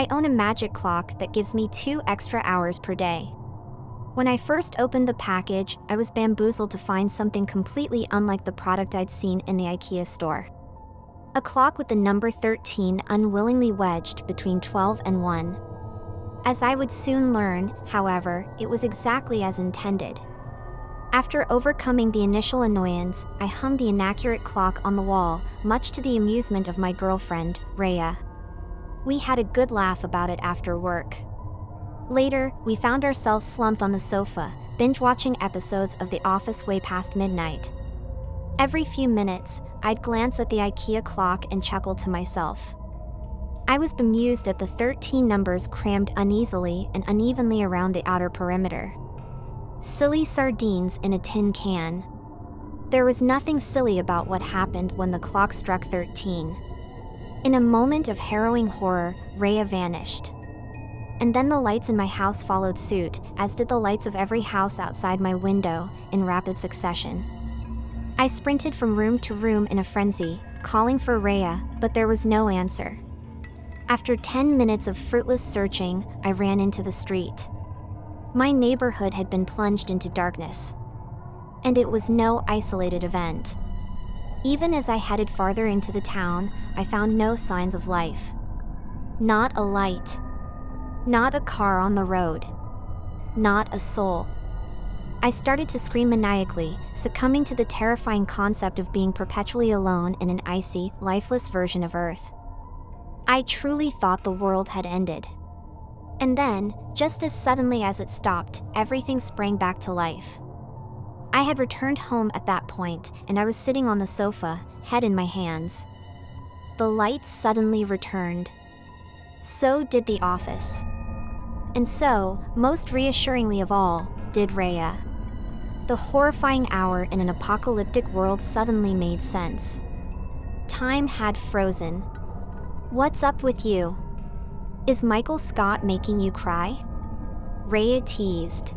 I own a magic clock that gives me 2 extra hours per day. When I first opened the package, I was bamboozled to find something completely unlike the product I'd seen in the IKEA store. A clock with the number 13 unwillingly wedged between 12 and 1. As I would soon learn, however, it was exactly as intended. After overcoming the initial annoyance, I hung the inaccurate clock on the wall, much to the amusement of my girlfriend, Rhea. We had a good laugh about it after work. Later, we found ourselves slumped on the sofa, binge-watching episodes of The Office way past midnight. Every few minutes, I'd glance at the IKEA clock and chuckle to myself. I was bemused at the 13 numbers crammed uneasily and unevenly around the outer perimeter. Silly sardines in a tin can. There was nothing silly about what happened when the clock struck 13. In a moment of harrowing horror, Rhea vanished. And then the lights in my house followed suit, as did the lights of every house outside my window, in rapid succession. I sprinted from room to room in a frenzy, calling for Rhea, but there was no answer. After 10 minutes of fruitless searching, I ran into the street. My neighborhood had been plunged into darkness. And it was no isolated event. Even as I headed farther into the town, I found no signs of life. Not a light. Not a car on the road. Not a soul. I started to scream maniacally, succumbing to the terrifying concept of being perpetually alone in an icy, lifeless version of Earth. I truly thought the world had ended. And then, just as suddenly as it stopped, everything sprang back to life. I had returned home at that point, and I was sitting on the sofa, head in my hands. The lights suddenly returned. So did the office. And so, most reassuringly of all, did Rhea. The horrifying hour in an apocalyptic world suddenly made sense. Time had frozen. What's up with you? Is Michael Scott making you cry? Rhea teased.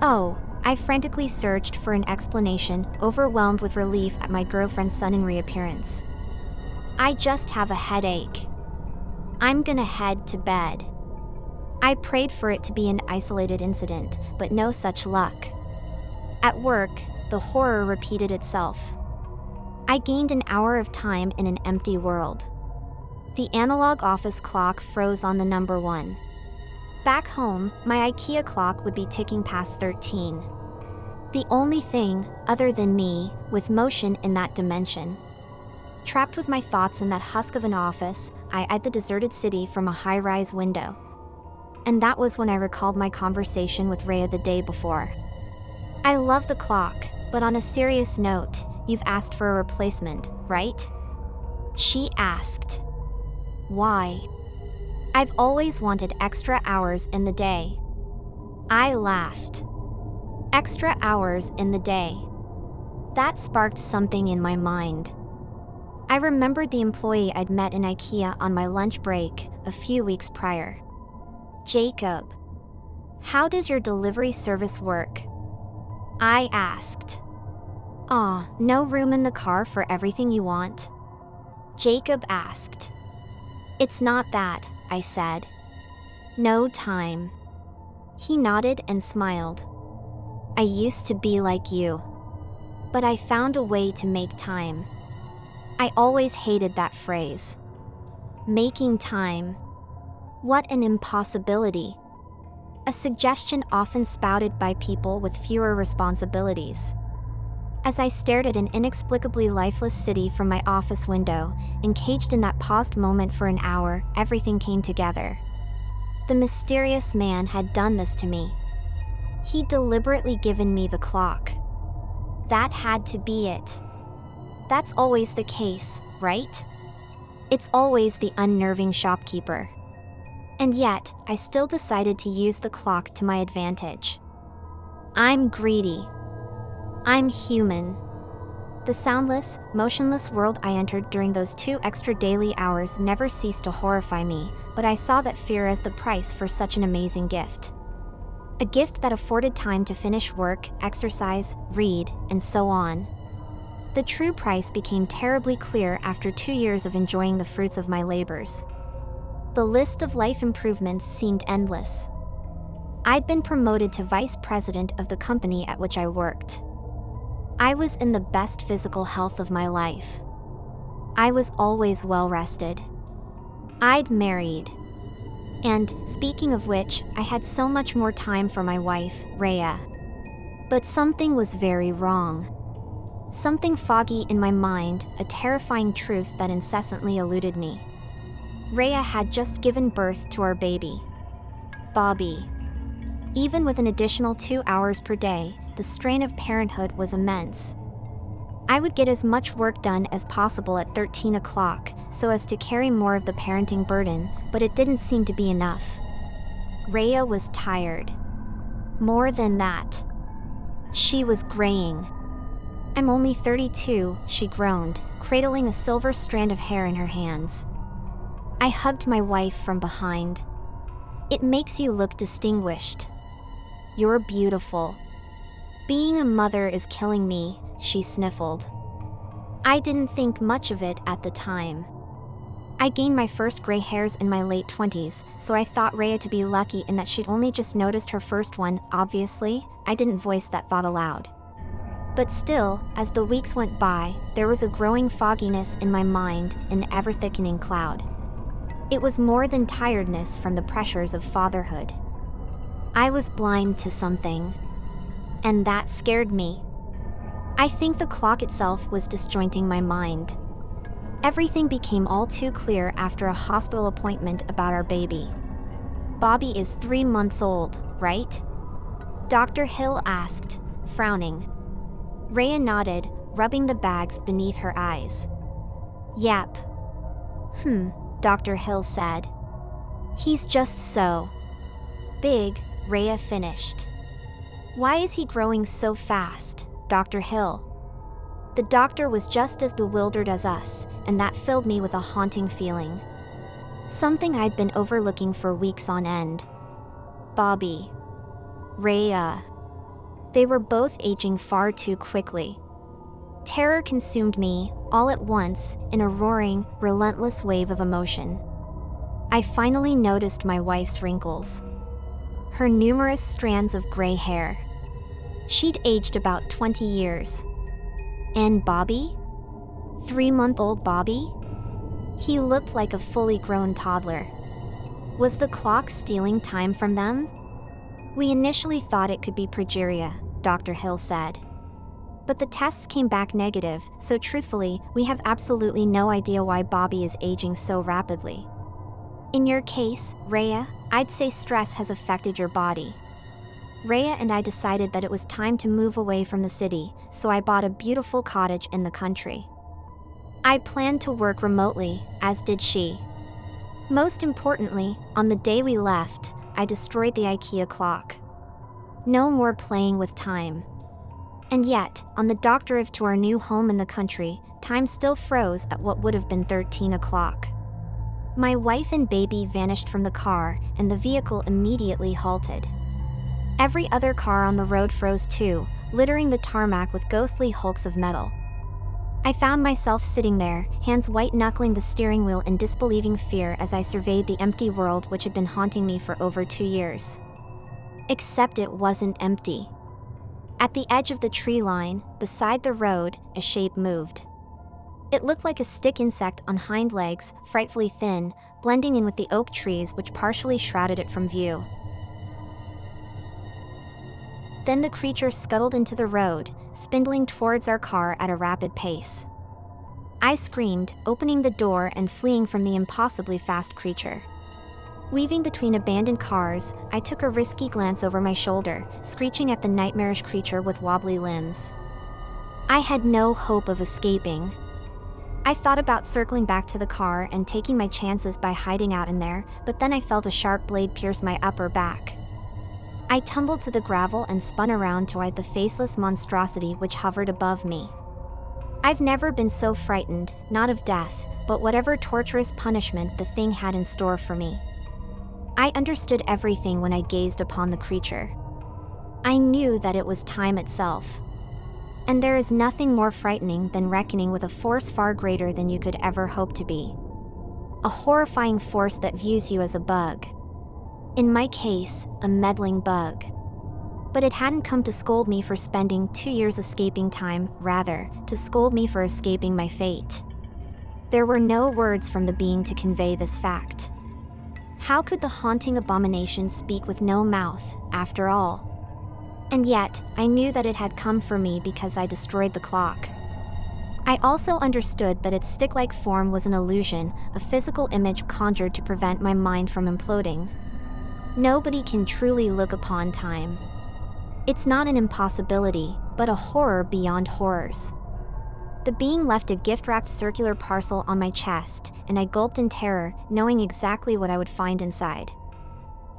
Oh, I frantically searched for an explanation, overwhelmed with relief at my girlfriend's sudden reappearance. I just have a headache. I'm gonna head to bed. I prayed for it to be an isolated incident, but no such luck. At work, the horror repeated itself. I gained an hour of time in an empty world. The analog office clock froze on the number 1. Back home, my IKEA clock would be ticking past 13. The only thing, other than me, with motion in that dimension. Trapped with my thoughts in that husk of an office, I eyed the deserted city from a high-rise window. And that was when I recalled my conversation with Rhea the day before. I love the clock, but on a serious note, you've asked for a replacement, right? She asked. Why? I've always wanted extra hours in the day. I laughed. Extra hours in the day. That sparked something in my mind. I remembered the employee I'd met in IKEA on my lunch break a few weeks prior. Jacob. How does your delivery service work? I asked. Aw, no room in the car for everything you want? Jacob asked. It's not that, I said. No time. He nodded and smiled. I used to be like you. But I found a way to make time. I always hated that phrase. Making time. What an impossibility. A suggestion often spouted by people with fewer responsibilities. As I stared at an inexplicably lifeless city from my office window, encaged in that paused moment for an hour, everything came together. The mysterious man had done this to me. He'd deliberately given me the clock. That had to be it. That's always the case, right? It's always the unnerving shopkeeper. And yet, I still decided to use the clock to my advantage. I'm greedy. I'm human. The soundless, motionless world I entered during those 2 extra daily hours never ceased to horrify me, but I saw that fear as the price for such an amazing gift. A gift that afforded time to finish work, exercise, read, and so on. The true price became terribly clear after 2 years of enjoying the fruits of my labors. The list of life improvements seemed endless. I'd been promoted to vice president of the company at which I worked. I was in the best physical health of my life. I was always well rested. I'd married. And, speaking of which, I had so much more time for my wife, Rhea. But something was very wrong. Something foggy in my mind, a terrifying truth that incessantly eluded me. Rhea had just given birth to our baby, Bobby. Even with an additional 2 hours per day, the strain of parenthood was immense. I would get as much work done as possible at 13 o'clock, so as to carry more of the parenting burden, but it didn't seem to be enough. Rhea was tired. More than that, she was graying. "I'm only 32, she groaned, cradling a silver strand of hair in her hands. I hugged my wife from behind. "It makes you look distinguished. You're beautiful." "Being a mother is killing me," she sniffled. I didn't think much of it at the time. I gained my first gray hairs in my late 20s, so I thought Rhea to be lucky in that she'd only just noticed her first one. Obviously, I didn't voice that thought aloud. But still, as the weeks went by, there was a growing fogginess in my mind, an ever-thickening cloud. It was more than tiredness from the pressures of fatherhood. I was blind to something. And that scared me. I think the clock itself was disjointing my mind. Everything became all too clear after a hospital appointment about our baby. "Bobby is 3 months old, right?" Dr. Hill asked, frowning. Rhea nodded, rubbing the bags beneath her eyes. "Yep." Dr. Hill said. "He's just so big," Rhea finished. "Why is he growing so fast, Dr. Hill?" The doctor was just as bewildered as us, and that filled me with a haunting feeling. Something I'd been overlooking for weeks on end. Bobby. Rhea. They were both aging far too quickly. Terror consumed me, all at once, in a roaring, relentless wave of emotion. I finally noticed my wife's wrinkles. Her numerous strands of gray hair. She'd aged about 20 years. And Bobby? 3-month-old Bobby? He looked like a fully grown toddler. Was the clock stealing time from them? "We initially thought it could be progeria," Dr. Hill said. "But the tests came back negative, so truthfully, we have absolutely no idea why Bobby is aging so rapidly. In your case, Rhea, I'd say stress has affected your body." Rhea and I decided that it was time to move away from the city, so I bought a beautiful cottage in the country. I planned to work remotely, as did she. Most importantly, on the day we left, I destroyed the IKEA clock. No more playing with time. And yet, on the dock drive to our new home in the country, time still froze at what would have been 13 o'clock. My wife and baby vanished from the car, and the vehicle immediately halted. Every other car on the road froze too, littering the tarmac with ghostly hulks of metal. I found myself sitting there, hands white-knuckling the steering wheel in disbelieving fear as I surveyed the empty world which had been haunting me for over 2 years. Except it wasn't empty. At the edge of the tree line, beside the road, a shape moved. It looked like a stick insect on hind legs, frightfully thin, blending in with the oak trees which partially shrouded it from view. Then the creature scuttled into the road, spindling towards our car at a rapid pace. I screamed, opening the door and fleeing from the impossibly fast creature. Weaving between abandoned cars, I took a risky glance over my shoulder, screeching at the nightmarish creature with wobbly limbs. I had no hope of escaping. I thought about circling back to the car and taking my chances by hiding out in there, but then I felt a sharp blade pierce my upper back. I tumbled to the gravel and spun around to eye the faceless monstrosity which hovered above me. I've never been so frightened, not of death, but whatever torturous punishment the thing had in store for me. I understood everything when I gazed upon the creature. I knew that it was time itself. And there is nothing more frightening than reckoning with a force far greater than you could ever hope to be. a horrifying force that views you as a bug. In my case, a meddling bug. But it hadn't come to scold me for spending 2 years escaping time, rather, to scold me for escaping my fate. There were no words from the being to convey this fact. How could the haunting abomination speak with no mouth, after all? And yet, I knew that it had come for me because I destroyed the clock. I also understood that its stick-like form was an illusion, a physical image conjured to prevent my mind from imploding. Nobody can truly look upon time. It's not an impossibility, but a horror beyond horrors. The being left a gift-wrapped circular parcel on my chest, and I gulped in terror, knowing exactly what I would find inside.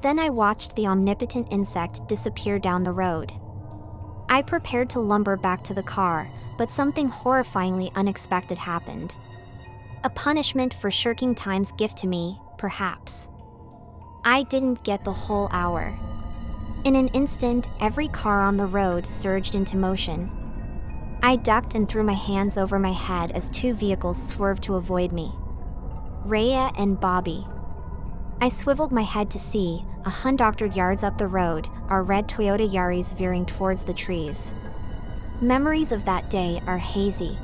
Then I watched the omnipotent insect disappear down the road. I prepared to lumber back to the car, but something horrifyingly unexpected happened. A punishment for shirking time's gift to me, perhaps. I didn't get the whole hour. In an instant, every car on the road surged into motion. I ducked and threw my hands over my head as 2 vehicles swerved to avoid me. Rhea and Bobby. I swiveled my head to see, 100 yards up the road, our red Toyota Yaris veering towards the trees. Memories of that day are hazy.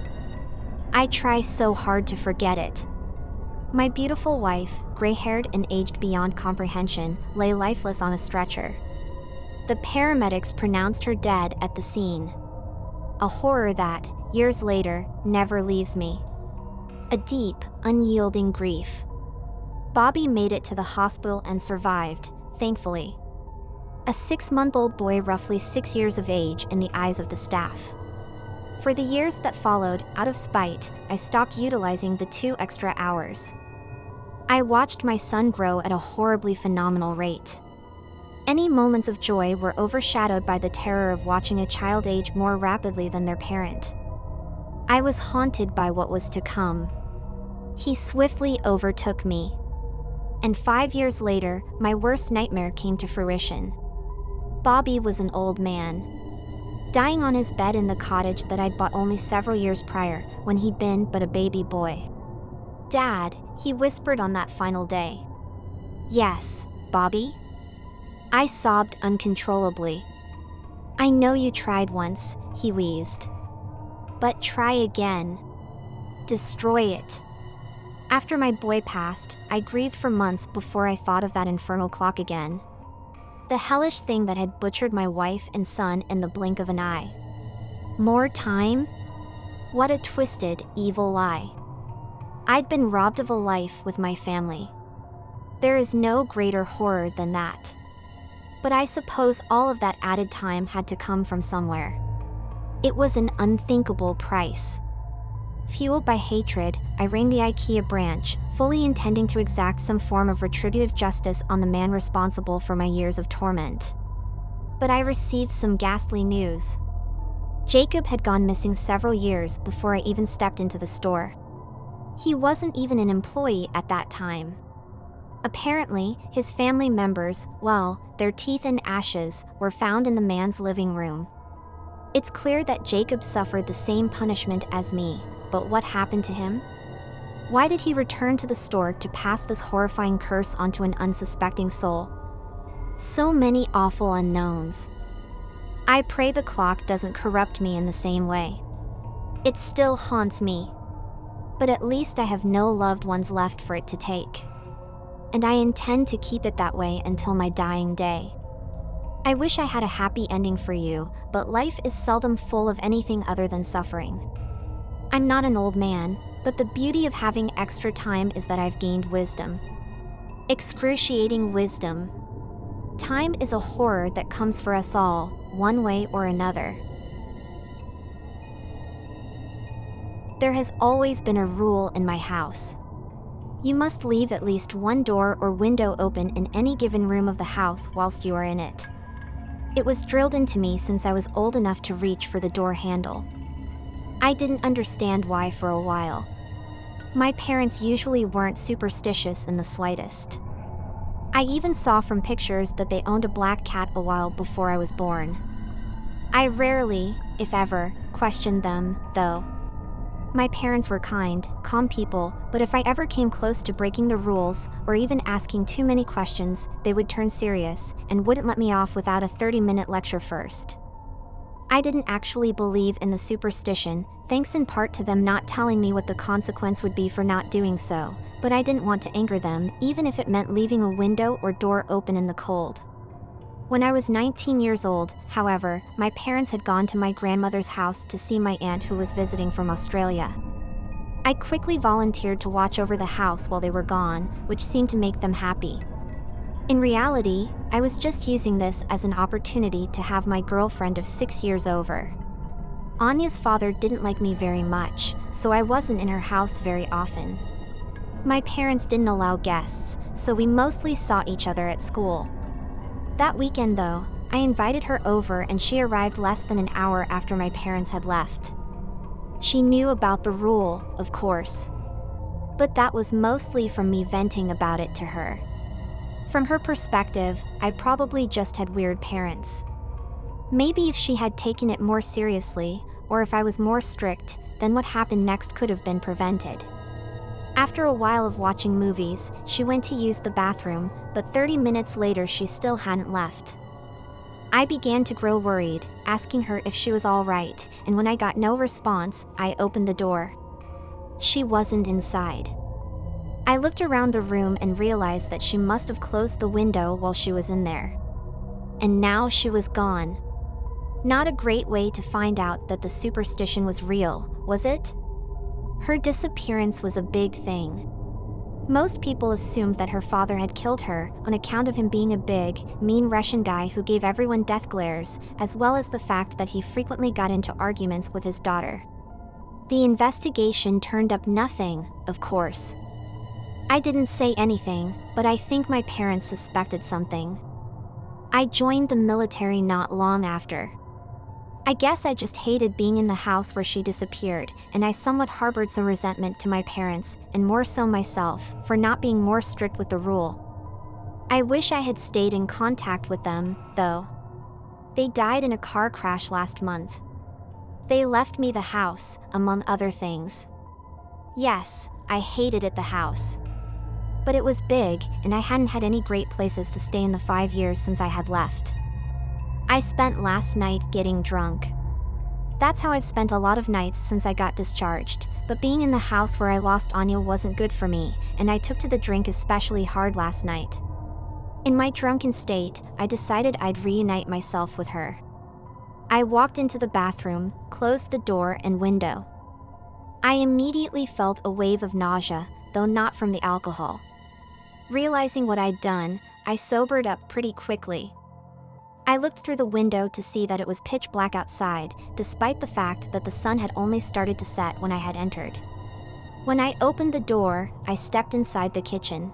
I try so hard to forget it. My beautiful wife, gray-haired and aged beyond comprehension, lay lifeless on a stretcher. The paramedics pronounced her dead at the scene. A horror that, years later, never leaves me. A deep, unyielding grief. Bobby made it to the hospital and survived, thankfully. A 6-month-old boy roughly 6 years of age in the eyes of the staff. For the years that followed, out of spite, I stopped utilizing the 2 extra hours. I watched my son grow at a horribly phenomenal rate. Any moments of joy were overshadowed by the terror of watching a child age more rapidly than their parent. I was haunted by what was to come. He swiftly overtook me. And 5 years later, my worst nightmare came to fruition. Bobby was an old man, dying on his bed in the cottage that I'd bought only several years prior, when he'd been but a baby boy. "Dad," he whispered on that final day. "Yes, Bobby?" I sobbed uncontrollably. "I know you tried once," he wheezed. "But try again. Destroy it." After my boy passed, I grieved for months before I thought of that infernal clock again. The hellish thing that had butchered my wife and son in the blink of an eye. More time? What a twisted, evil lie. I'd been robbed of a life with my family. There is no greater horror than that. But I suppose all of that added time had to come from somewhere. It was an unthinkable price. Fueled by hatred, I rang the IKEA branch, fully intending to exact some form of retributive justice on the man responsible for my years of torment. But I received some ghastly news. Jacob had gone missing several years before I even stepped into the store. He wasn't even an employee at that time. Apparently, his family members, well, their teeth and ashes, were found in the man's living room. It's clear that Jacob suffered the same punishment as me, but what happened to him? Why did he return to the store to pass this horrifying curse onto an unsuspecting soul? So many awful unknowns. I pray the clock doesn't corrupt me in the same way. It still haunts me. But at least I have no loved ones left for it to take. And I intend to keep it that way until my dying day. I wish I had a happy ending for you, but life is seldom full of anything other than suffering. I'm not an old man, but the beauty of having extra time is that I've gained wisdom. Excruciating wisdom. Time is a horror that comes for us all, one way or another. There has always been a rule in my house. You must leave at least one door or window open in any given room of the house whilst you are in it. It was drilled into me since I was old enough to reach for the door handle. I didn't understand why for a while. My parents usually weren't superstitious in the slightest. I even saw from pictures that they owned a black cat a while before I was born. I rarely, if ever, questioned them, though. My parents were kind, calm people, but if I ever came close to breaking the rules or even asking too many questions, they would turn serious and wouldn't let me off without a 30-minute lecture first. I didn't actually believe in the superstition, thanks in part to them not telling me what the consequence would be for not doing so, but I didn't want to anger them, even if it meant leaving a window or door open in the cold. When I was 19 years old, however, my parents had gone to my grandmother's house to see my aunt who was visiting from Australia. I quickly volunteered to watch over the house while they were gone, which seemed to make them happy. In reality, I was just using this as an opportunity to have my girlfriend of 6 years over. Anya's father didn't like me very much, so I wasn't in her house very often. My parents didn't allow guests, so we mostly saw each other at school. That weekend though, I invited her over and she arrived less than an hour after my parents had left. She knew about the rule, of course. But that was mostly from me venting about it to her. From her perspective, I probably just had weird parents. Maybe if she had taken it more seriously, or if I was more strict, then what happened next could have been prevented. After a while of watching movies, she went to use the bathroom, but 30 minutes later she still hadn't left. I began to grow worried, asking her if she was all right, and when I got no response, I opened the door. She wasn't inside. I looked around the room and realized that she must have closed the window while she was in there. And now she was gone. Not a great way to find out that the superstition was real, was it? Her disappearance was a big thing. Most people assumed that her father had killed her on account of him being a big, mean Russian guy who gave everyone death glares, as well as the fact that he frequently got into arguments with his daughter. The investigation turned up nothing, of course. I didn't say anything, but I think my parents suspected something. I joined the military not long after. I guess I just hated being in the house where she disappeared, and I somewhat harbored some resentment to my parents, and more so myself, for not being more strict with the rule. I wish I had stayed in contact with them, though. They died in a car crash last month. They left me the house, among other things. Yes, I hated it, the house. But it was big, and I hadn't had any great places to stay in the 5 years since I had left. I spent last night getting drunk. That's how I've spent a lot of nights since I got discharged, but being in the house where I lost Anya wasn't good for me, and I took to the drink especially hard last night. In my drunken state, I decided I'd reunite myself with her. I walked into the bathroom, closed the door and window. I immediately felt a wave of nausea, though not from the alcohol. Realizing what I'd done, I sobered up pretty quickly. I looked through the window to see that it was pitch black outside, despite the fact that the sun had only started to set when I had entered. When I opened the door, I stepped inside the kitchen.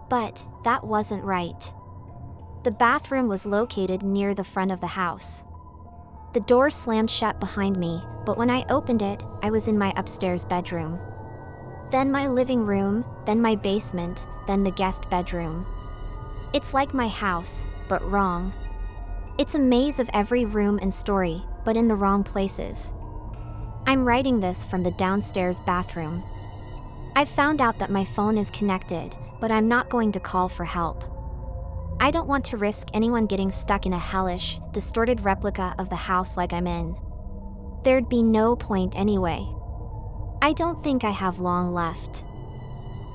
But that wasn't right. The bathroom was located near the front of the house. The door slammed shut behind me, but when I opened it, I was in my upstairs bedroom. Then my living room, then my basement, then the guest bedroom. It's like my house, but wrong. It's a maze of every room and story, but in the wrong places. I'm writing this from the downstairs bathroom. I've found out that my phone is connected, but I'm not going to call for help. I don't want to risk anyone getting stuck in a hellish, distorted replica of the house like I'm in. There'd be no point anyway. I don't think I have long left.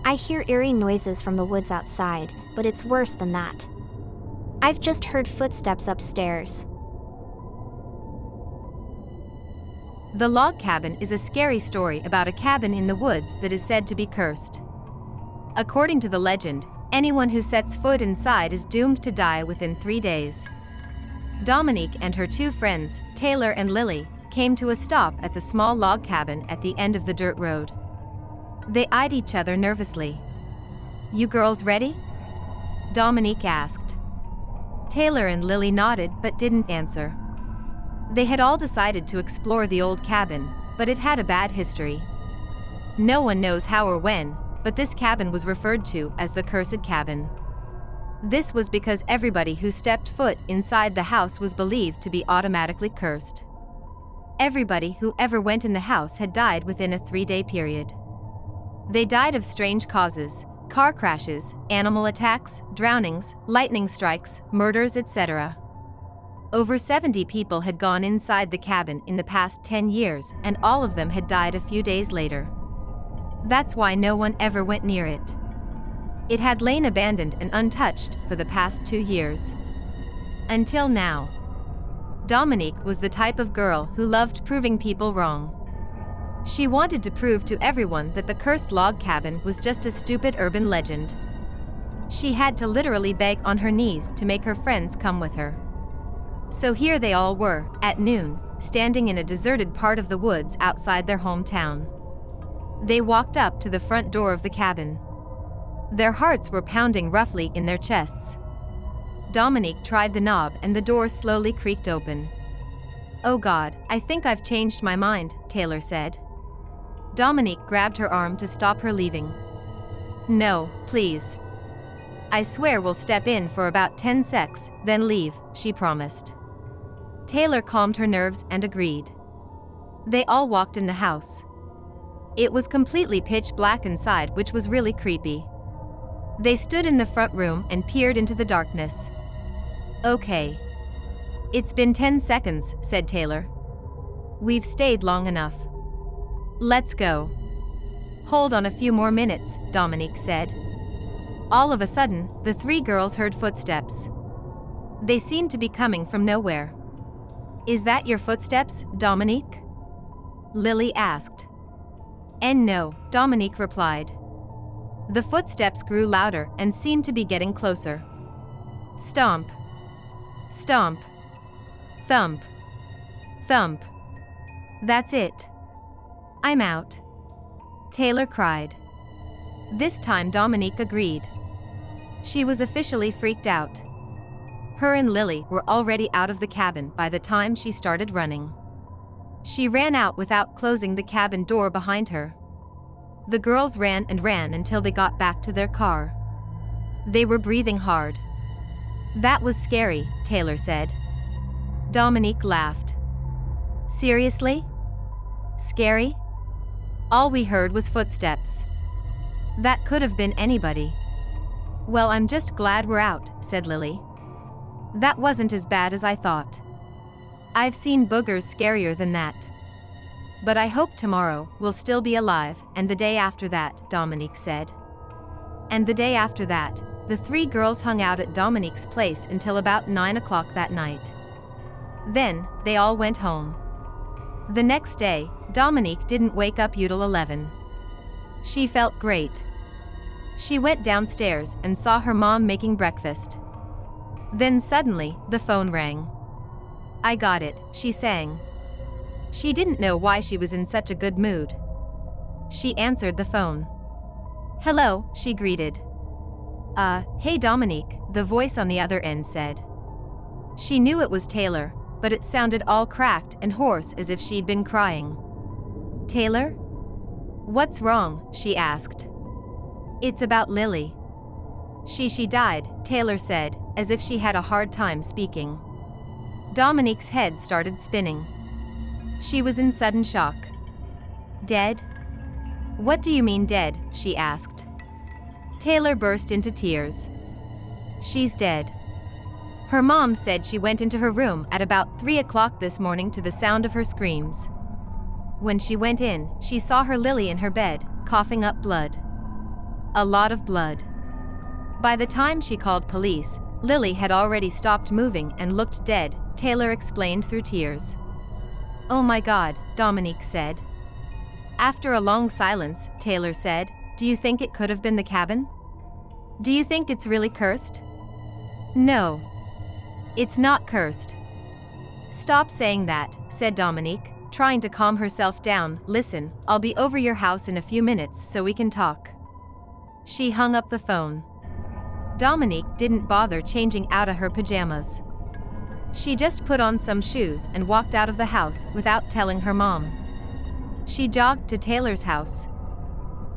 I hear eerie noises from the woods outside, but it's worse than that. I've just heard footsteps upstairs. The Log Cabin is a scary story about a cabin in the woods that is said to be cursed. According to the legend, anyone who sets foot inside is doomed to die within 3 days. Dominique and her 2 friends, Taylor and Lily, came to a stop at the small log cabin at the end of the dirt road. They eyed each other nervously. "You girls ready?" Dominique asked. Taylor and Lily nodded but didn't answer. They had all decided to explore the old cabin, but it had a bad history. No one knows how or when, but this cabin was referred to as the Cursed Cabin. This was because everybody who stepped foot inside the house was believed to be automatically cursed. Everybody who ever went in the house had died within a 3-day period. They died of strange causes: car crashes, animal attacks, drownings, lightning strikes, murders, etc. Over 70 people had gone inside the cabin in the past 10 years, and all of them had died a few days later. That's why no one ever went near it. It had lain abandoned and untouched for the past 2 years. Until now. Dominique was the type of girl who loved proving people wrong. She wanted to prove to everyone that the cursed log cabin was just a stupid urban legend. She had to literally beg on her knees to make her friends come with her. So here they all were, at noon, standing in a deserted part of the woods outside their hometown. They walked up to the front door of the cabin. Their hearts were pounding roughly in their chests. Dominique tried the knob and the door slowly creaked open. "Oh God, I think I've changed my mind," Taylor said. Dominique grabbed her arm to stop her leaving. "No, please. I swear we'll step in for about 10 secs, then leave," she promised. Taylor calmed her nerves and agreed. They all walked in the house. It was completely pitch black inside, which was really creepy. They stood in the front room and peered into the darkness. "Okay. It's been 10 seconds, said Taylor. "We've stayed long enough. Let's go." "Hold on a few more minutes," Dominique said. All of a sudden, the 3 girls heard footsteps. They seemed to be coming from nowhere. "Is that your footsteps, Dominique?" Lily asked. "And no," Dominique replied. The footsteps grew louder and seemed to be getting closer. Stomp. Stomp. Thump. Thump. "That's it. I'm out," Taylor cried. This time Dominique agreed. She was officially freaked out. Her and Lily were already out of the cabin by the time she started running. She ran out without closing the cabin door behind her. The girls ran and ran until they got back to their car. They were breathing hard. "That was scary," Taylor said. Dominique laughed. "Seriously? Scary? All we heard was footsteps. That could have been anybody." "Well, I'm just glad we're out," said Lily. "That wasn't as bad as I thought. I've seen boogers scarier than that. But I hope tomorrow we'll still be alive, and the day after that," Dominique said. And the day after that, the 3 girls hung out at Dominique's place until about 9 o'clock that night. Then, they all went home. The next day, Dominique didn't wake up until 11. She felt great. She went downstairs and saw her mom making breakfast. Then suddenly, the phone rang. "I got it," she sang. She didn't know why she was in such a good mood. She answered the phone. "Hello," she greeted. Hey Dominique," the voice on the other end said. She knew it was Taylor, but it sounded all cracked and hoarse as if she'd been crying. "Taylor? What's wrong?" she asked. "It's about Lily. She died," Taylor said, as if she had a hard time speaking. Dominique's head started spinning. She was in sudden shock. "Dead? What do you mean dead?" she asked. Taylor burst into tears. "She's dead. Her mom said she went into her room at about 3 o'clock this morning to the sound of her screams. When she went in, she saw her Lily in her bed, coughing up blood. A lot of blood. By the time she called police, Lily had already stopped moving and looked dead," Taylor explained through tears. "Oh my God," Dominique said. After a long silence, Taylor said, "Do you think it could have been the cabin? Do you think it's really cursed?" "No. It's not cursed." "Stop saying that," said Dominique, trying to calm herself down. "Listen, I'll be over your house in a few minutes so we can talk." She hung up the phone. Dominique didn't bother changing out of her pajamas. She just put on some shoes and walked out of the house without telling her mom. She jogged to Taylor's house.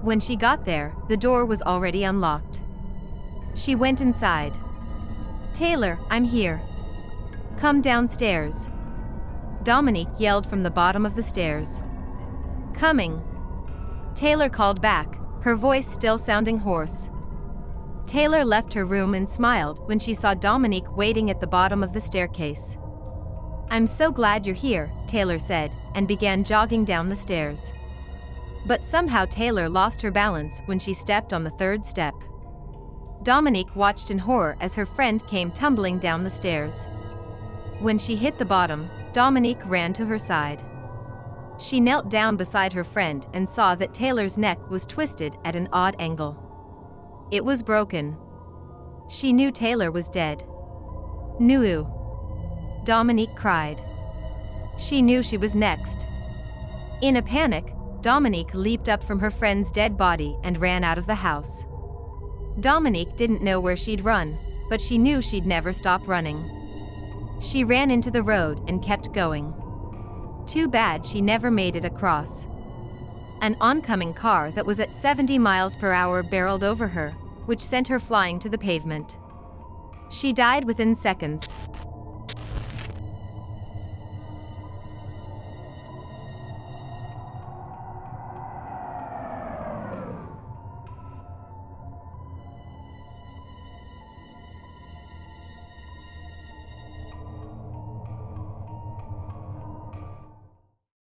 When she got there, the door was already unlocked. She went inside. "Taylor, I'm here. Come downstairs." Dominique yelled from the bottom of the stairs. "Coming!" Taylor called back, her voice still sounding hoarse. Taylor left her room and smiled when she saw Dominique waiting at the bottom of the staircase. "I'm so glad you're here," Taylor said, and began jogging down the stairs. But somehow Taylor lost her balance when she stepped on the third step. Dominique watched in horror as her friend came tumbling down the stairs. When she hit the bottom, Dominique ran to her side. She knelt down beside her friend and saw that Taylor's neck was twisted at an odd angle. It was broken. She knew Taylor was dead. "Nuu!" Dominique cried. She knew she was next. In a panic, Dominique leaped up from her friend's dead body and ran out of the house. Dominique didn't know where she'd run, but she knew she'd never stop running. She ran into the road and kept going. Too bad she never made it across. An oncoming car that was at 70 miles per hour barreled over her, which sent her flying to the pavement. She died within seconds.